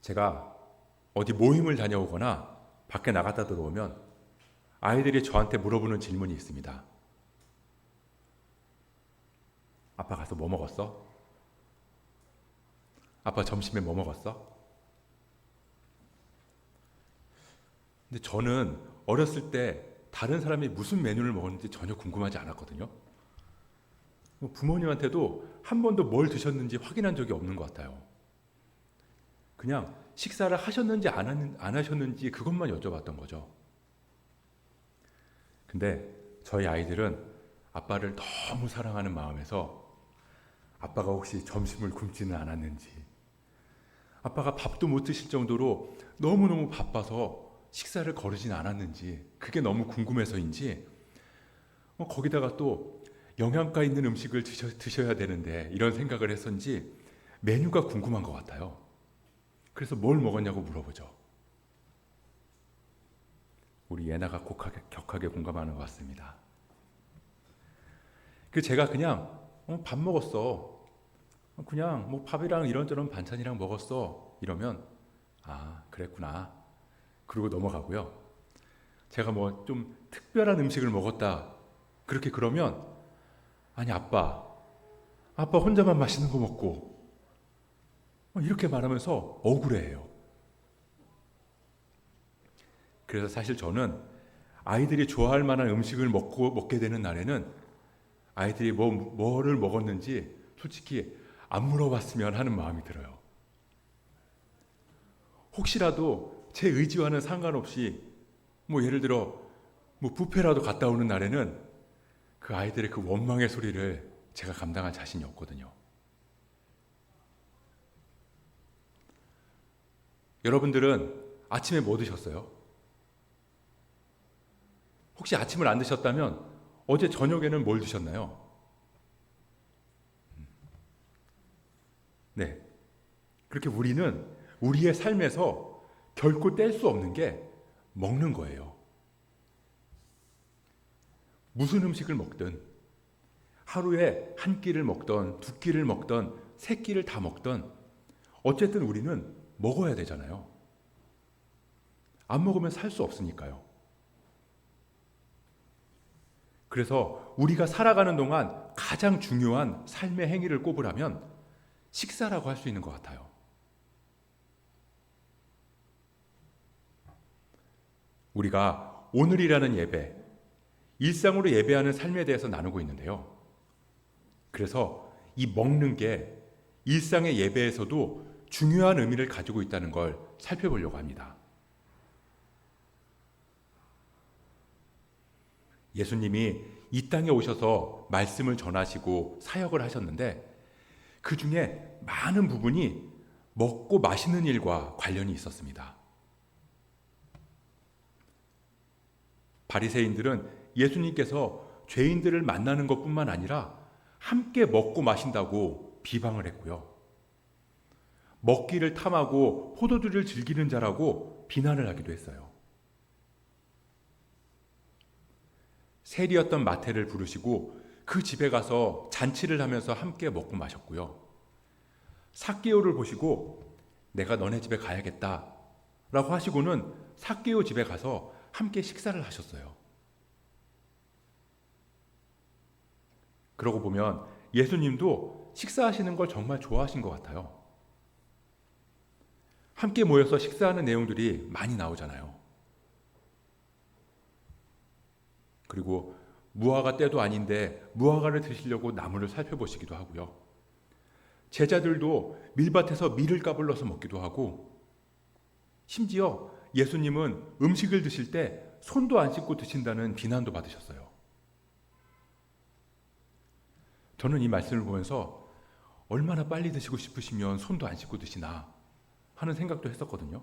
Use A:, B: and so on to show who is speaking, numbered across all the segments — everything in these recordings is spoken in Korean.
A: 제가 어디 모임을 다녀오거나 밖에 나갔다 들어오면 아이들이 저한테 물어보는 질문이 있습니다. 아빠 가서 뭐 먹었어? 아빠 점심에 뭐 먹었어? 근데 저는 어렸을 때 다른 사람이 무슨 메뉴를 먹었는지 전혀 궁금하지 않았거든요. 부모님한테도 한 번도 뭘 드셨는지 확인한 적이 없는 것 같아요. 그냥 식사를 하셨는지 안 하셨는지 그것만 여쭤봤던 거죠. 근데 저희 아이들은 아빠를 너무 사랑하는 마음에서 아빠가 혹시 점심을 굶지는 않았는지, 아빠가 밥도 못 드실 정도로 너무너무 바빠서 식사를 거르진 않았는지, 그게 너무 궁금해서인지, 거기다가 또 영양가 있는 음식을 드셔야 되는데 이런 생각을 했었는지 메뉴가 궁금한 것 같아요. 그래서 뭘 먹었냐고 물어보죠. 우리 예나가 격하게 공감하는 것 같습니다. 그 제가 그냥 밥 먹었어. 그냥 뭐 밥이랑 이런저런 반찬이랑 먹었어. 이러면 아 그랬구나. 그러고 넘어가고요. 제가 뭐 좀 특별한 음식을 먹었다. 그렇게 그러면 아니 아빠 혼자만 맛있는 거 먹고 이렇게 말하면서 억울해해요. 그래서 사실 저는 아이들이 좋아할 만한 음식을 먹게 되는 날에는 아이들이 뭐를 먹었는지 솔직히 안 물어봤으면 하는 마음이 들어요. 혹시라도 제 의지와는 상관없이 예를 들어 뷔페라도 갔다 오는 날에는 그 아이들의 그 원망의 소리를 제가 감당할 자신이 없거든요. 여러분들은 아침에 뭐 드셨어요? 혹시 아침을 안 드셨다면 어제 저녁에는 뭘 드셨나요? 네. 그렇게 우리는 우리의 삶에서 결코 뗄 수 없는 게 먹는 거예요. 무슨 음식을 먹든 하루에 한 끼를 먹던 두 끼를 먹던 세 끼를 다 먹던 어쨌든 우리는 먹어야 되잖아요. 안 먹으면 살 수 없으니까요. 그래서 우리가 살아가는 동안 가장 중요한 삶의 행위를 꼽으라면 식사라고 할 수 있는 것 같아요. 우리가 오늘이라는 예배, 일상으로 예배하는 삶에 대해서 나누고 있는데요. 그래서 이 먹는 게 일상의 예배에서도 중요한 의미를 가지고 있다는 걸 살펴보려고 합니다. 예수님이 이 땅에 오셔서 말씀을 전하시고 사역을 하셨는데 그 중에 많은 부분이 먹고 마시는 일과 관련이 있었습니다. 바리새인들은 예수님께서 죄인들을 만나는 것뿐만 아니라 함께 먹고 마신다고 비방을 했고요. 먹기를 탐하고 포도주를 즐기는 자라고 비난을 하기도 했어요. 세리였던 마태를 부르시고 그 집에 가서 잔치를 하면서 함께 먹고 마셨고요. 삭개오를 보시고 내가 너네 집에 가야겠다 라고 하시고는 삭개오 집에 가서 함께 식사를 하셨어요. 그러고 보면 예수님도 식사하시는 걸 정말 좋아하신 것 같아요. 함께 모여서 식사하는 내용들이 많이 나오잖아요. 그리고 무화과 때도 아닌데 무화과를 드시려고 나무를 살펴보시기도 하고요. 제자들도 밀밭에서 밀을 까불러서 먹기도 하고, 심지어 예수님은 음식을 드실 때 손도 안 씻고 드신다는 비난도 받으셨어요. 저는 이 말씀을 보면서 얼마나 빨리 드시고 싶으시면 손도 안 씻고 드시나 하는 생각도 했었거든요.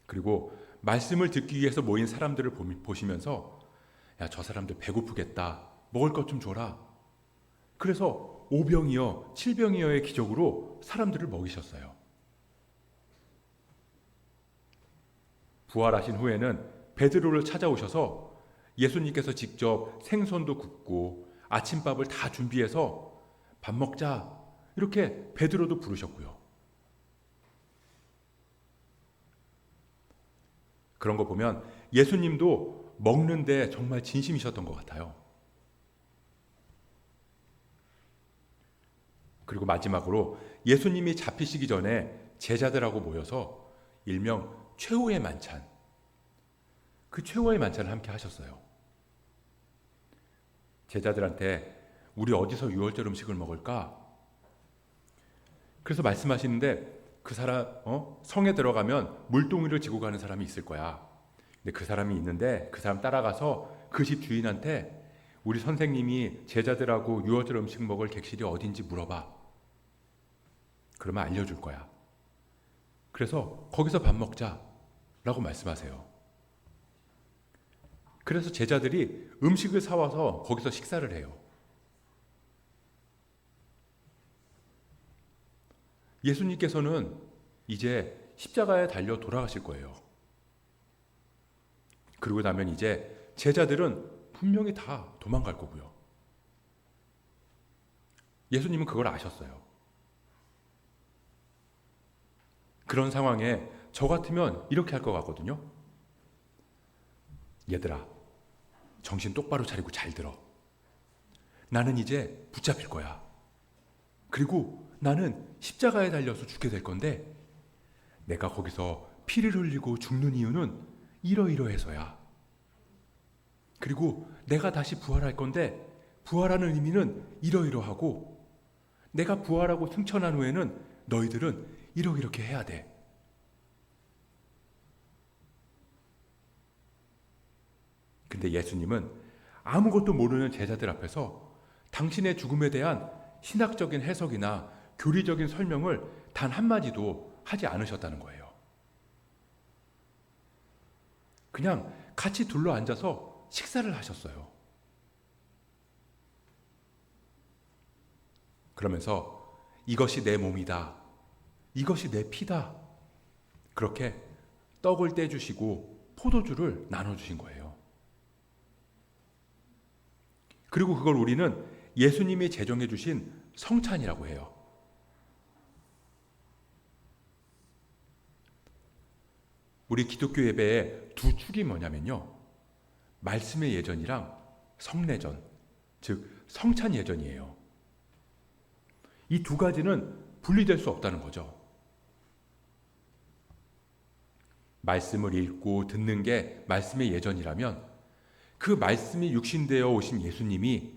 A: 그리고 말씀을 듣기 위해서 모인 사람들을 보시면서 야, 저 사람들 배고프겠다. 먹을 것 좀 줘라. 그래서 5병이여 7병이여의 기적으로 사람들을 먹이셨어요. 부활하신 후에는 베드로를 찾아오셔서 예수님께서 직접 생선도 굽고 아침밥을 다 준비해서 밥 먹자 이렇게 베드로도 부르셨고요. 그런 거 보면 예수님도 먹는데 정말 진심이셨던 것 같아요. 그리고 마지막으로 예수님이 잡히시기 전에 제자들하고 모여서 일명 최후의 만찬, 그 최후의 만찬을 함께 하셨어요. 제자들한테 우리 어디서 유월절 음식을 먹을까? 그래서 말씀하시는데 그 사람 성에 들어가면 물동이를 지고 가는 사람이 있을 거야. 근데 그 사람이 있는데 그 사람 따라가서 그 집 주인한테 우리 선생님이 제자들하고 유월절 음식 먹을 객실이 어딘지 물어봐. 그러면 알려줄 거야. 그래서 거기서 밥 먹자라고 말씀하세요. 그래서 제자들이 음식을 사와서 거기서 식사를 해요. 예수님께서는 이제 십자가에 달려 돌아가실 거예요. 그러고 나면 이제 제자들은 분명히 다 도망갈 거고요. 예수님은 그걸 아셨어요. 그런 상황에 저 같으면 이렇게 할 것 같거든요. 얘들아, 정신 똑바로 차리고 잘 들어. 나는 이제 붙잡힐 거야. 그리고 나는 십자가에 달려서 죽게 될 건데 내가 거기서 피를 흘리고 죽는 이유는 이러이러해서야. 그리고 내가 다시 부활할 건데 부활하는 의미는 이러이러하고 내가 부활하고 승천한 후에는 너희들은 이렇게 해야 돼. 근데 예수님은 아무것도 모르는 제자들 앞에서 당신의 죽음에 대한 신학적인 해석이나 교리적인 설명을 단 한마디도 하지 않으셨다는 거예요. 그냥 같이 둘러 앉아서 식사를 하셨어요. 그러면서 이것이 내 몸이다. 이것이 내 피다. 그렇게 떡을 떼주시고 포도주를 나눠주신 거예요. 그리고 그걸 우리는 예수님이 제정해 주신 성찬이라고 해요. 우리 기독교 예배의 두 축이 뭐냐면요. 말씀의 예전이랑 성례전, 즉 성찬 예전이에요. 이 두 가지는 분리될 수 없다는 거죠. 말씀을 읽고 듣는 게 말씀의 예전이라면 그 말씀이 육신되어 오신 예수님이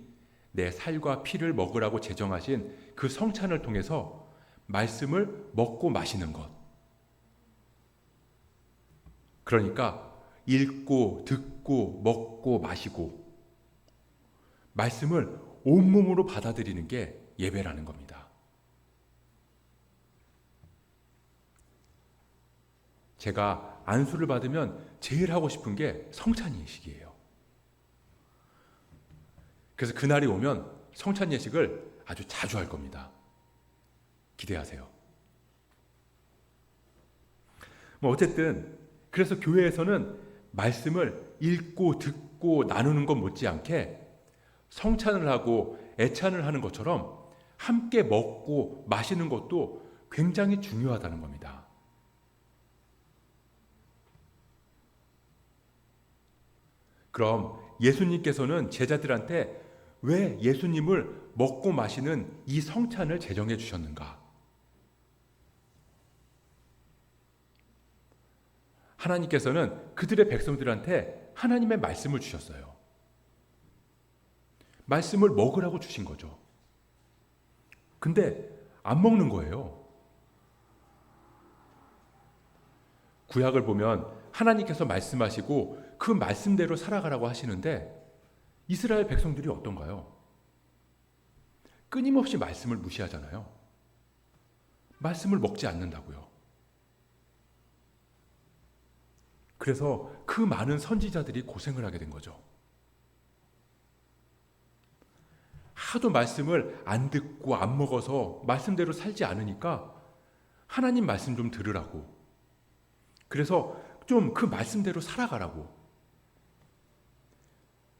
A: 내 살과 피를 먹으라고 제정하신 그 성찬을 통해서 말씀을 먹고 마시는 것. 그러니까 읽고 듣고 먹고 마시고 말씀을 온몸으로 받아들이는 게 예배라는 겁니다. 제가 안수를 받으면 제일 하고 싶은 게 성찬 예식이에요. 그래서 그날이 오면 성찬 예식을 아주 자주 할 겁니다. 기대하세요. 어쨌든 그래서 교회에서는 말씀을 읽고 듣고 나누는 것 못지않게 성찬을 하고 애찬을 하는 것처럼 함께 먹고 마시는 것도 굉장히 중요하다는 겁니다. 그럼 예수님께서는 제자들한테 왜 예수님을 먹고 마시는 이 성찬을 제정해 주셨는가? 하나님께서는 그들의 백성들한테 하나님의 말씀을 주셨어요. 말씀을 먹으라고 주신 거죠. 근데 안 먹는 거예요. 구약을 보면 하나님께서 말씀하시고 그 말씀대로 살아가라고 하시는데 이스라엘 백성들이 어떤가요? 끊임없이 말씀을 무시하잖아요. 말씀을 먹지 않는다고요. 그래서 그 많은 선지자들이 고생을 하게 된 거죠. 하도 말씀을 안 듣고 안 먹어서 말씀대로 살지 않으니까 하나님 말씀 좀 들으라고. 그래서 좀 그 말씀대로 살아가라고.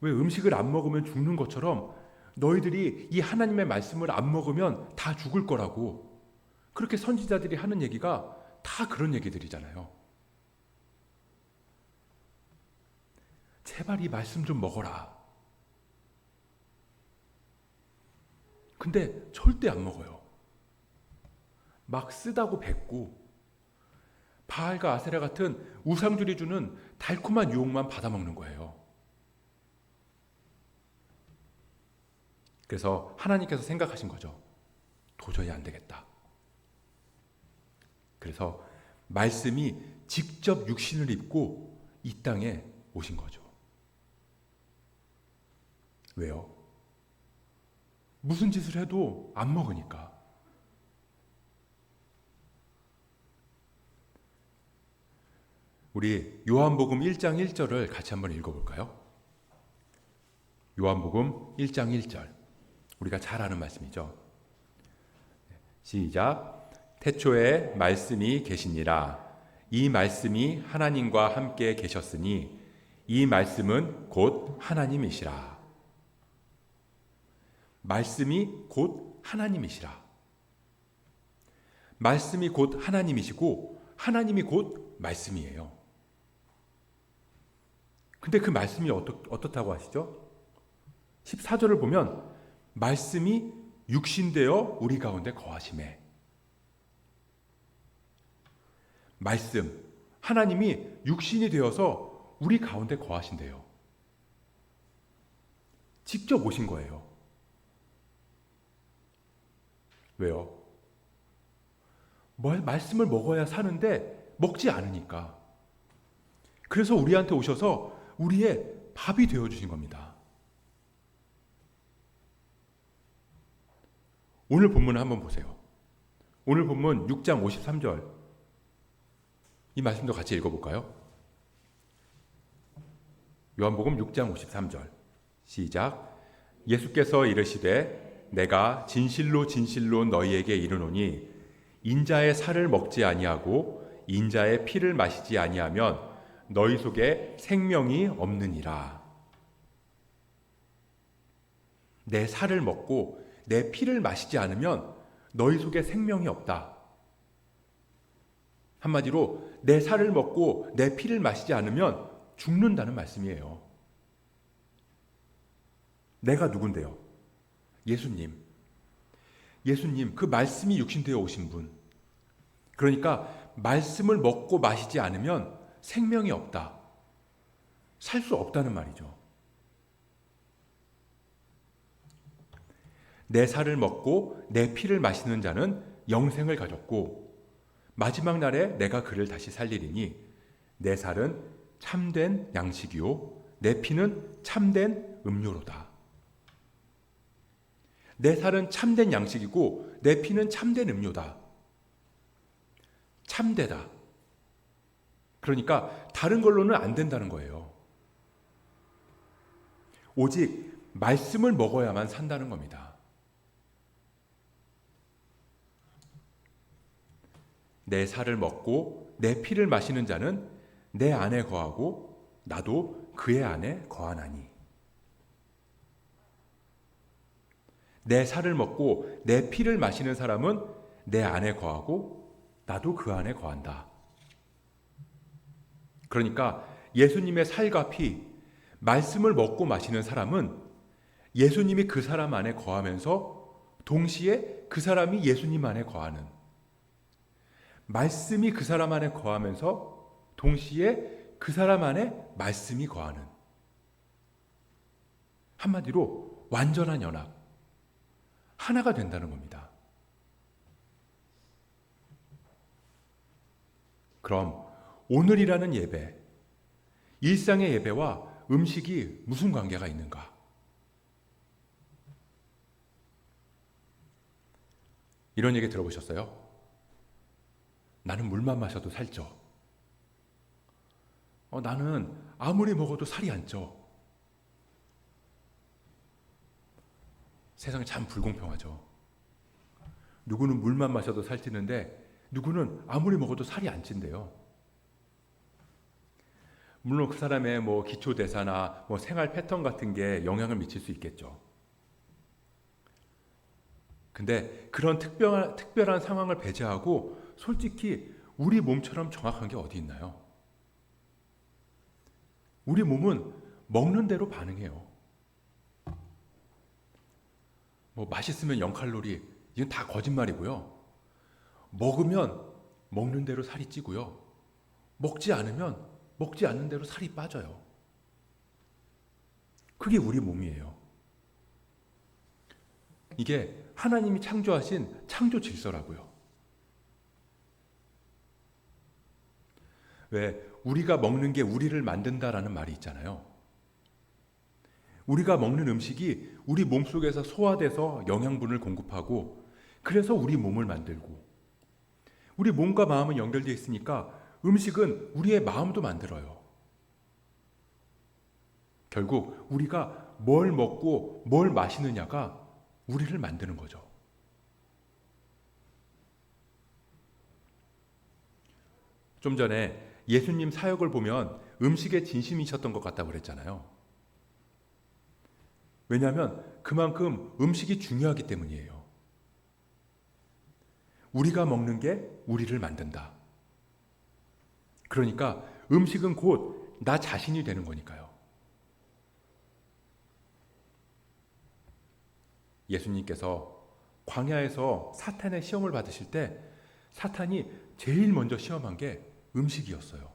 A: 왜 음식을 안 먹으면 죽는 것처럼 너희들이 이 하나님의 말씀을 안 먹으면 다 죽을 거라고. 그렇게 선지자들이 하는 얘기가 다 그런 얘기들이잖아요. 제발 이 말씀 좀 먹어라. 근데 절대 안 먹어요. 막 쓰다고 뱉고 바알과 아세라 같은 우상들이 주는 달콤한 유혹만 받아먹는 거예요. 그래서 하나님께서 생각하신 거죠. 도저히 안 되겠다. 그래서 말씀이 직접 육신을 입고 이 땅에 오신 거죠. 왜요? 무슨 짓을 해도 안 먹으니까. 우리 요한복음 1장 1절을 같이 한번 읽어볼까요? 요한복음 1장 1절. 우리가 잘 아는 말씀이죠. 시작. 태초에 말씀이 계시니라. 이 말씀이 하나님과 함께 계셨으니 이 말씀은 곧 하나님이시라. 말씀이 곧 하나님이시라. 말씀이 곧 하나님이시고 하나님이 곧 말씀이에요. 근데 그 말씀이 어떻다고 하시죠? 14절을 보면 말씀이 육신되어 우리 가운데 거하심에. 말씀, 하나님이 육신이 되어서 우리 가운데 거하신대요. 직접 오신 거예요. 왜요? 말씀을 먹어야 사는데 먹지 않으니까. 그래서 우리한테 오셔서 우리의 밥이 되어주신 겁니다. 오늘 본문을 한번 보세요. 오늘 본문 6장 53절. 이 말씀도 같이 읽어볼까요? 요한복음 6장 53절. 시작. 예수께서 이르시되 내가 진실로 진실로 너희에게 이르노니 인자의 살을 먹지 아니하고 인자의 피를 마시지 아니하면 너희 속에 생명이 없느니라. 내 살을 먹고 내 피를 마시지 않으면 너희 속에 생명이 없다. 한마디로 내 살을 먹고 내 피를 마시지 않으면 죽는다는 말씀이에요. 내가 누군데요? 예수님. 예수님, 그 말씀이 육신되어 오신 분. 그러니까 말씀을 먹고 마시지 않으면 생명이 없다. 살 수 없다는 말이죠. 내 살을 먹고 내 피를 마시는 자는 영생을 가졌고 마지막 날에 내가 그를 다시 살리리니 내 살은 참된 양식이요 내 피는 참된 음료로다. 내 살은 참된 양식이고 내 피는 참된 음료다. 참되다. 그러니까 다른 걸로는 안 된다는 거예요. 오직 말씀을 먹어야만 산다는 겁니다. 내 살을 먹고 내 피를 마시는 자는 내 안에 거하고 나도 그의 안에 거하나니. 내 살을 먹고 내 피를 마시는 사람은 내 안에 거하고 나도 그 안에 거한다. 그러니까 예수님의 살과 피, 말씀을 먹고 마시는 사람은 예수님이 그 사람 안에 거하면서 동시에 그 사람이 예수님 안에 거하는, 말씀이 그 사람 안에 거하면서 동시에 그 사람 안에 말씀이 거하는, 한마디로 완전한 연합, 하나가 된다는 겁니다. 그럼 오늘이라는 예배, 일상의 예배와 음식이 무슨 관계가 있는가? 이런 얘기 들어보셨어요? 나는 물만 마셔도 살쪄. 나는 아무리 먹어도 살이 안 쪄. 세상이 참 불공평하죠. 누구는 물만 마셔도 살찌는데 누구는 아무리 먹어도 살이 안 찐대요. 물론 그 사람의 기초 대사나 생활 패턴 같은 게 영향을 미칠 수 있겠죠. 근데 그런 특별한 상황을 배제하고 솔직히 우리 몸처럼 정확한 게 어디 있나요? 우리 몸은 먹는 대로 반응해요. 뭐 맛있으면 0칼로리, 이건 다 거짓말이고요. 먹으면 먹는 대로 살이 찌고요. 먹지 않으면 먹지 않는 대로 살이 빠져요. 그게 우리 몸이에요. 이게 하나님이 창조하신 창조 질서라고요. 왜 우리가 먹는 게 우리를 만든다라는 말이 있잖아요. 우리가 먹는 음식이 우리 몸속에서 소화돼서 영양분을 공급하고 그래서 우리 몸을 만들고 우리 몸과 마음은 연결되어 있으니까 음식은 우리의 마음도 만들어요. 결국 우리가 뭘 먹고 뭘 마시느냐가 우리를 만드는 거죠. 좀 전에 예수님 사역을 보면 음식에 진심이셨던 것 같다고 그랬잖아요. 왜냐하면 그만큼 음식이 중요하기 때문이에요. 우리가 먹는 게 우리를 만든다. 그러니까 음식은 곧 나 자신이 되는 거니까요. 예수님께서 광야에서 사탄의 시험을 받으실 때 사탄이 제일 먼저 시험한 게 음식이었어요.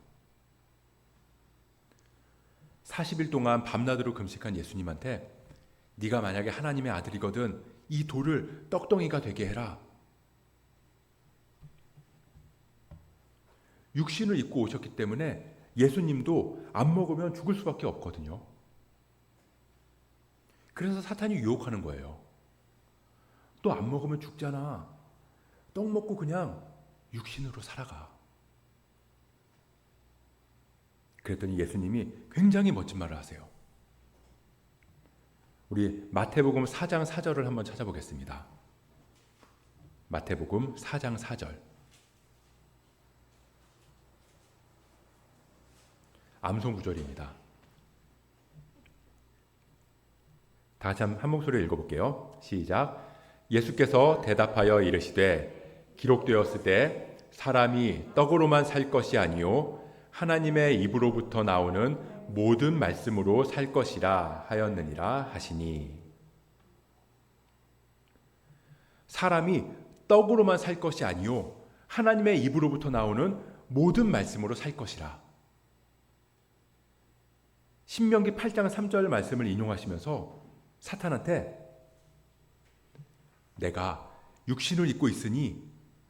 A: 40일 동안 밤낮으로 금식한 예수님한테 네가 만약에 하나님의 아들이거든 이 돌을 떡덩이가 되게 해라. 육신을 입고 오셨기 때문에 예수님도 안 먹으면 죽을 수밖에 없거든요. 그래서 사탄이 유혹하는 거예요. 또 안 먹으면 죽잖아. 떡 먹고 그냥 육신으로 살아가. 그랬더니 예수님이 굉장히 멋진 말을 하세요. 우리 마태복음 4장 4절을 한번 찾아보겠습니다. 마태복음 4장 4절. 암송 구절입니다. 다 같이 한 목소리로 읽어볼게요. 시작. 예수께서 대답하여 이르시되 기록되었을 때 사람이 떡으로만 살 것이 아니요 하나님의 입으로부터 나오는 모든 말씀으로 살 것이라 하였느니라 하시니. 사람이 떡으로만 살 것이 아니요 하나님의 입으로부터 나오는 모든 말씀으로 살 것이라. 신명기 8장 3절 말씀을 인용하시면서 사탄한테 내가 육신을 입고 있으니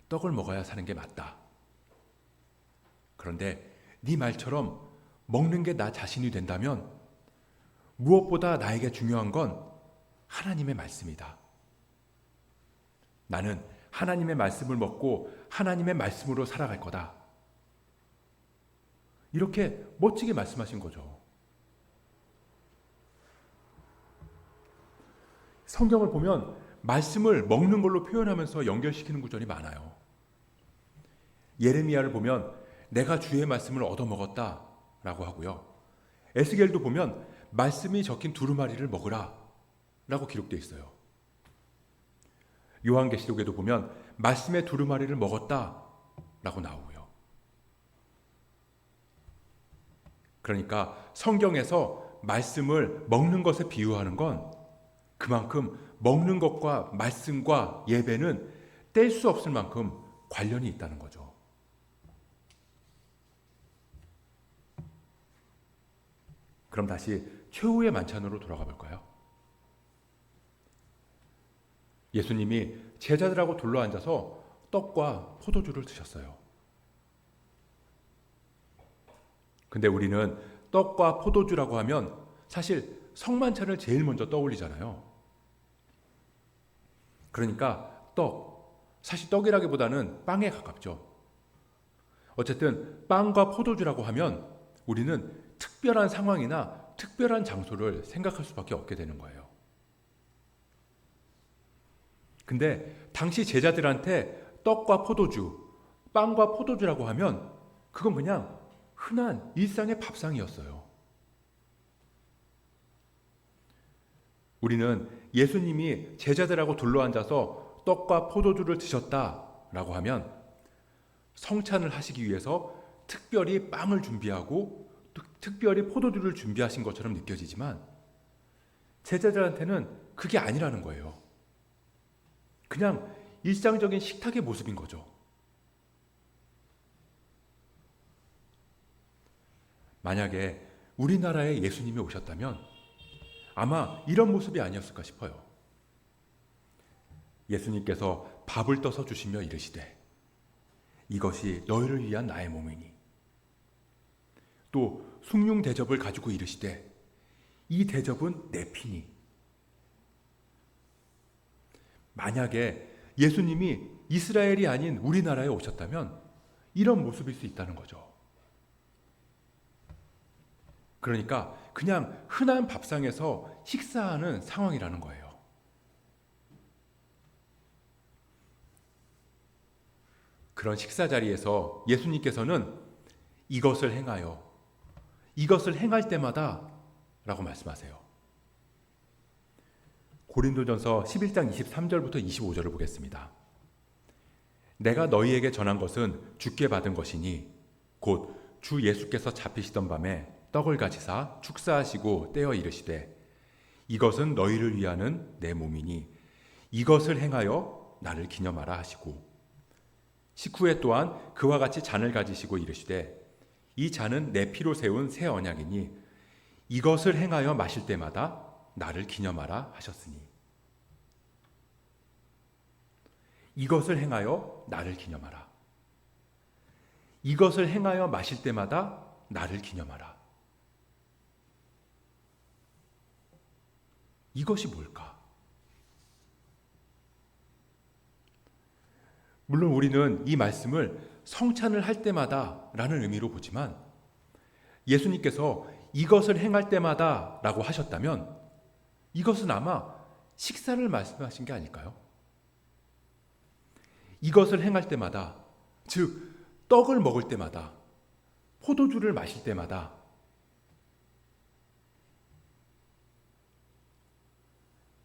A: 떡을 먹어야 사는 게 맞다. 그런데 네 말처럼 먹는 게 나 자신이 된다면 무엇보다 나에게 중요한 건 하나님의 말씀이다. 나는 하나님의 말씀을 먹고 하나님의 말씀으로 살아갈 거다. 이렇게 멋지게 말씀하신 거죠. 성경을 보면 말씀을 먹는 걸로 표현하면서 연결시키는 구절이 많아요. 예레미야를 보면 내가 주의 말씀을 얻어먹었다 라고 하고요. 에스겔도 보면 말씀이 적힌 두루마리를 먹으라 라고 기록되어 있어요. 요한계시록에도 보면 말씀의 두루마리를 먹었다 라고 나오고요. 그러니까 성경에서 말씀을 먹는 것에 비유하는 건 그만큼 먹는 것과 말씀과 예배는 뗄 수 없을 만큼 관련이 있다는 거죠. 그럼 다시 최후의 만찬으로 돌아가 볼까요? 예수님이 제자들하고 둘러앉아서 떡과 포도주를 드셨어요. 근데 우리는 떡과 포도주라고 하면 사실 성만찬을 제일 먼저 떠올리잖아요. 그러니까 사실 떡이라기보다는 빵에 가깝죠. 어쨌든 빵과 포도주라고 하면 우리는 특별한 상황이나 특별한 장소를 생각할 수밖에 없게 되는 거예요. 근데 당시 제자들한테 떡과 포도주, 빵과 포도주라고 하면 그건 그냥 흔한 일상의 밥상이었어요. 우리는 예수님이 제자들하고 둘러앉아서 떡과 포도주를 드셨다라고 하면 성찬을 하시기 위해서 특별히 빵을 준비하고 특별히 포도주를 준비하신 것처럼 느껴지지만 제자들한테는 그게 아니라는 거예요. 그냥 일상적인 식탁의 모습인 거죠. 만약에 우리나라에 예수님이 오셨다면 아마 이런 모습이 아니었을까 싶어요. 예수님께서 밥을 떠서 주시며 이르시되 이것이 너희를 위한 나의 몸이니, 또 숭늉 대접을 가지고 이르시되 이 대접은 내 피니. 만약에 예수님이 이스라엘이 아닌 우리나라에 오셨다면 이런 모습일 수 있다는 거죠. 그러니까 그냥 흔한 밥상에서 식사하는 상황이라는 거예요. 그런 식사 자리에서 예수님께서는 이것을 행할 때마다 라고 말씀하세요. 고린도전서 11장 23절부터 25절을 보겠습니다. 내가 너희에게 전한 것은 주께 받은 것이니 곧 주 예수께서 잡히시던 밤에 떡을 가지사 축사하시고 떼어 이르시되 이것은 너희를 위하는 내 몸이니 이것을 행하여 나를 기념하라 하시고, 식후에 또한 그와 같이 잔을 가지시고 이르시되 이 잔은 내 피로 세운 새 언약이니 이것을 행하여 마실 때마다 나를 기념하라 하셨으니. 이것을 행하여 나를 기념하라. 이것을 행하여 마실 때마다 나를 기념하라. 이것이 뭘까? 물론 우리는 이 말씀을 성찬을 할 때마다 라는 의미로 보지만 예수님께서 이것을 행할 때마다 라고 하셨다면 이것은 아마 식사를 말씀하신 게 아닐까요? 이것을 행할 때마다, 즉 떡을 먹을 때마다, 포도주를 마실 때마다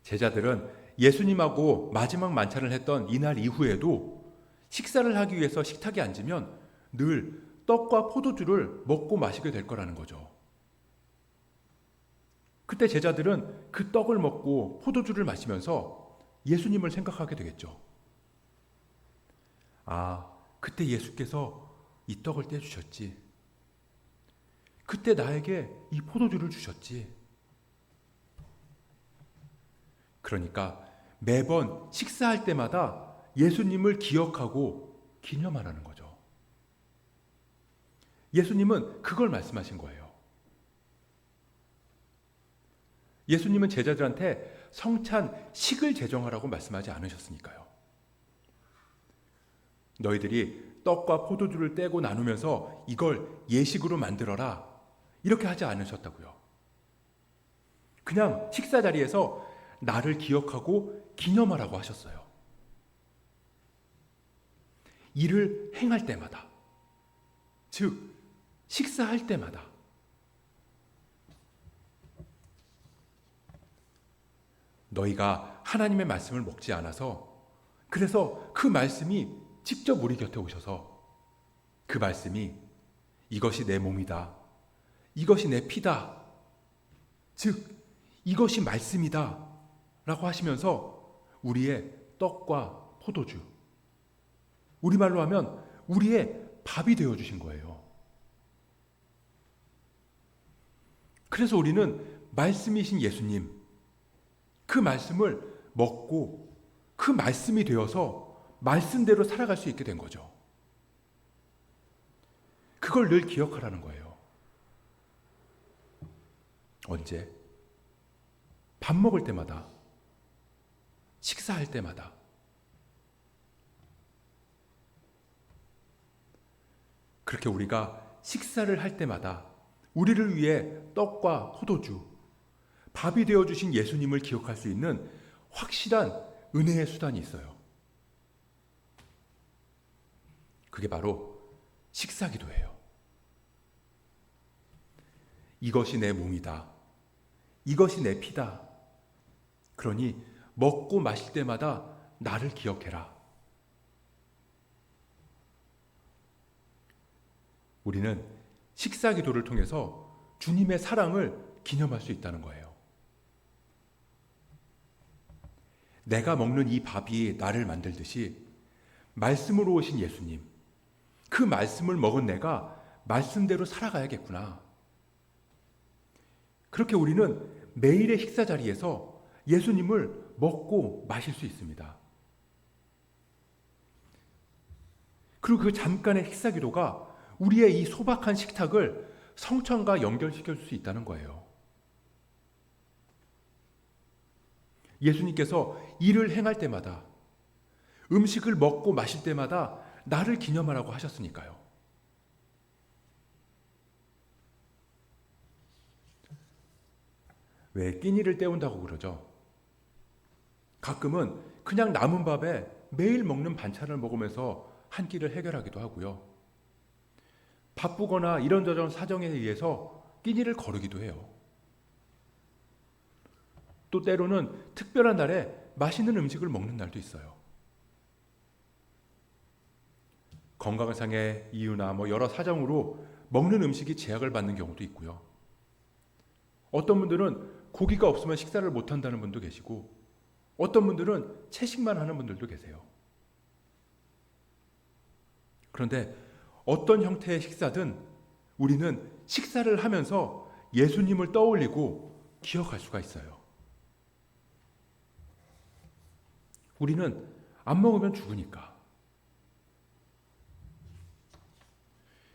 A: 제자들은 예수님하고 마지막 만찬을 했던 이날 이후에도 식사를 하기 위해서 식탁에 앉으면 늘 떡과 포도주를 먹고 마시게 될 거라는 거죠. 그때 제자들은 그 떡을 먹고 포도주를 마시면서 예수님을 생각하게 되겠죠. 아, 그때 예수께서 이 떡을 떼주셨지. 그때 나에게 이 포도주를 주셨지. 그러니까 매번 식사할 때마다 예수님을 기억하고 기념하라는 거죠. 예수님은 그걸 말씀하신 거예요. 예수님은 제자들한테 성찬 식을 제정하라고 말씀하지 않으셨으니까요. 너희들이 떡과 포도주를 떼고 나누면서 이걸 예식으로 만들어라 이렇게 하지 않으셨다고요. 그냥 식사 자리에서 나를 기억하고 기념하라고 하셨어요. 일을 행할 때마다, 즉 식사할 때마다. 너희가 하나님의 말씀을 먹지 않아서, 그래서 그 말씀이 직접 우리 곁에 오셔서 그 말씀이 이것이 내 몸이다, 이것이 내 피다, 즉 이것이 말씀이다 라고 하시면서 우리의 떡과 포도주, 우리말로 하면 우리의 밥이 되어주신 거예요. 그래서 우리는 말씀이신 예수님, 그 말씀을 먹고 그 말씀이 되어서 말씀대로 살아갈 수 있게 된 거죠. 그걸 늘 기억하라는 거예요. 언제? 밥 먹을 때마다, 식사할 때마다. 그렇게 우리가 식사를 할 때마다 우리를 위해 떡과 포도주, 밥이 되어주신 예수님을 기억할 수 있는 확실한 은혜의 수단이 있어요. 그게 바로 식사기도예요. 이것이 내 몸이다, 이것이 내 피다. 그러니 먹고 마실 때마다 나를 기억해라. 우리는 식사 기도를 통해서 주님의 사랑을 기념할 수 있다는 거예요. 내가 먹는 이 밥이 나를 만들듯이 말씀으로 오신 예수님, 그 말씀을 먹은 내가 말씀대로 살아가야겠구나. 그렇게 우리는 매일의 식사 자리에서 예수님을 먹고 마실 수 있습니다. 그리고 그 잠깐의 식사 기도가 우리의 이 소박한 식탁을 성천과 연결시킬 수 있다는 거예요. 예수님께서 일을 행할 때마다, 음식을 먹고 마실 때마다 나를 기념하라고 하셨으니까요. 왜 끼니를 때운다고 그러죠? 가끔은 그냥 남은 밥에 매일 먹는 반찬을 먹으면서 한 끼를 해결하기도 하고요. 바쁘거나 이런저런 사정에 의해서 끼니를 거르기도 해요. 또 때로는 특별한 날에 맛있는 음식을 먹는 날도 있어요. 건강상의 이유나 여러 사정으로 먹는 음식이 제약을 받는 경우도 있고요. 어떤 분들은 고기가 없으면 식사를 못한다는 분도 계시고, 어떤 분들은 채식만 하는 분들도 계세요. 그런데 어떤 형태의 식사든 우리는 식사를 하면서 예수님을 떠올리고 기억할 수가 있어요. 우리는 안 먹으면 죽으니까.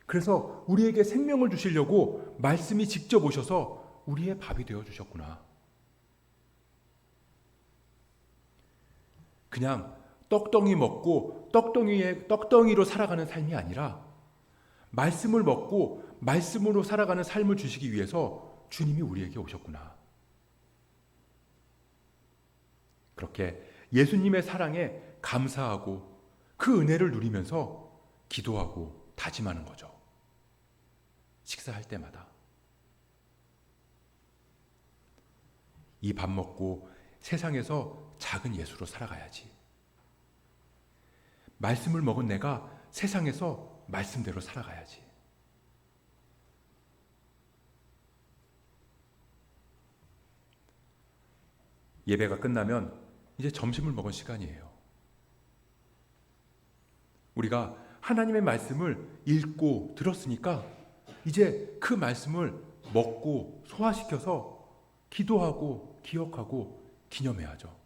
A: 그래서 우리에게 생명을 주시려고 말씀이 직접 오셔서 우리의 밥이 되어 주셨구나. 그냥 떡덩이 먹고 떡덩이로 살아가는 삶이 아니라 말씀을 먹고 말씀으로 살아가는 삶을 주시기 위해서 주님이 우리에게 오셨구나. 그렇게 예수님의 사랑에 감사하고 그 은혜를 누리면서 기도하고 다짐하는 거죠. 식사할 때마다. 이 밥 먹고 세상에서 작은 예수로 살아가야지. 말씀을 먹은 내가 세상에서 말씀대로 살아가야지. 예배가 끝나면 이제 점심을 먹을 시간이에요. 우리가 하나님의 말씀을 읽고 들었으니까 이제 그 말씀을 먹고 소화시켜서 기도하고 기억하고 기념해야죠.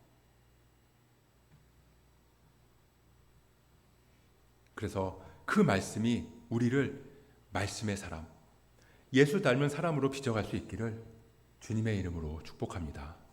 A: 그래서 그 말씀이 우리를 말씀의 사람, 예수 닮은 사람으로 빚어갈 수 있기를 주님의 이름으로 축복합니다.